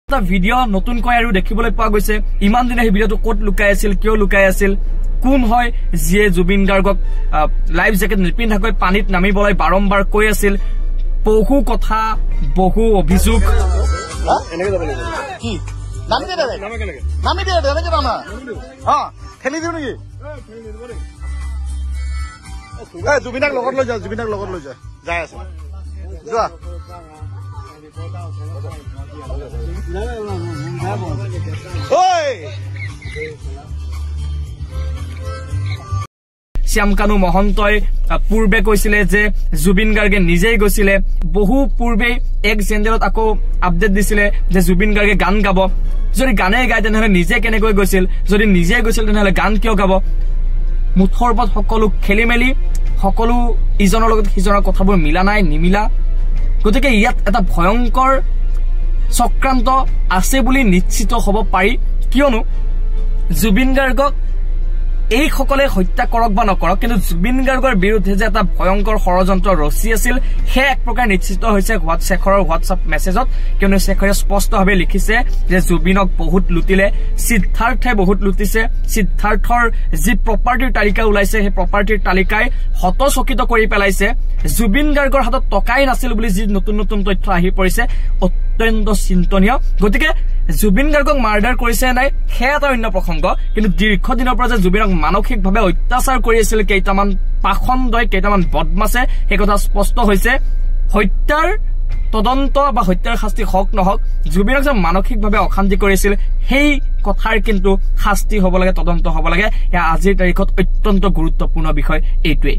এটা ভিডিও নতুনকৈ আৰু দেখিবলৈ পোৱা গৈছে ইমান দিনে এই ভিডিওটো ক'ত লুকাই আছিল কিয় লুকাই আছিল কোন হয় যিয়ে জুবিন গাৰ্গক লাইফ জ্যাকেট নিপিন্ধাকৈ পানীত নামিবলৈ বাৰম্বাৰ কৈ আছিল বহু কথা বহু অভিযোগ এনেকে যাব লাগিব কি নামি দে নামি দে এনেকে নামা হ্যাঁ ঠেলি দিও নেকি জুবিনাক লগত লৈ যা যাই আছে যোৱা শ্যামকানু মহন্তই পূৰ্বে কৈছিলে যে জুবিন গাৰ্গে নিজেই গৈছিলে বহু পূৰ্বে এক চেনেলত আকৌ আপডেট দিছিলে যে জুবিন গাৰ্গে গান গাব যদি গানে গায় তেনেহলে নিজে কেনেকৈ গৈছিল যদি নিজে গৈছিল তেনেহলে গান কিয় গাব মুঠৰ ওপৰত সকলো খেলি মেলি সকলো ইজনৰ লগত সিজনৰ কথাবোৰ মিলা নাই নিমিলা গতিকে ইয়াত এটা ভয়ংকৰ চক্ৰান্ত আছে বুলি নিশ্চিত হ'ব পাৰি কিয়নো জুবিন গাৰ্গক এই সকলে হত্যা কৰক বা নকৰক কিন্তু জুবিন গাৰ্গৰ বিৰুদ্ধে যে এটা ভয়ংকৰ ষড়যন্ত্ৰ ৰচি আছিল হে এক প্ৰকাৰ নিশ্চিত হৈছে শেখৰৰ হোৱাটছআপ মেছেজত কিয়নো শেখৰে স্পষ্টভাৱে লিখিছে যে জুবিনক বহুত লুটিলে সিদ্ধাৰ্থে বহুত লুটিছে সিদ্ধাৰ্থৰ যি প্ৰপাৰ্টিৰ তালিকা ওলাইছে সেই প্ৰপাৰ্টিৰ তালিকাই হতচকিত কৰি পেলাইছে জুবিন গাৰ্গৰ হাতত টকাই নাছিল বুলি যি নতুন নতুন তথ্য আহি পৰিছে অত্যন্ত চিন্তনীয় গতিকে জুবিন গাৰ্গক মাৰ্ডাৰ কৰিছে নাই হে এটা অন্য প্ৰসংগ কিন্তু দীৰ্ঘদিনৰ পৰা যে জুবিনক মানসিকভাৱে অত্যাচাৰ কৰি আছিল কেইটামান পাখণ্ডই কেইটামান বদমাছে সেই কথা স্পষ্ট হৈছে হত্যাৰ তদন্ত বা হত্যাৰ শাস্তি হওক নহওক জুবিনক যে মানসিকভাৱে অশান্তি কৰিছিল সেই কথাৰ কিন্তু শাস্তি হ'ব লাগে তদন্ত হ'ব লাগে আজিৰ তাৰিখত অত্যন্ত গুৰুত্বপূৰ্ণ বিষয় এইটোৱে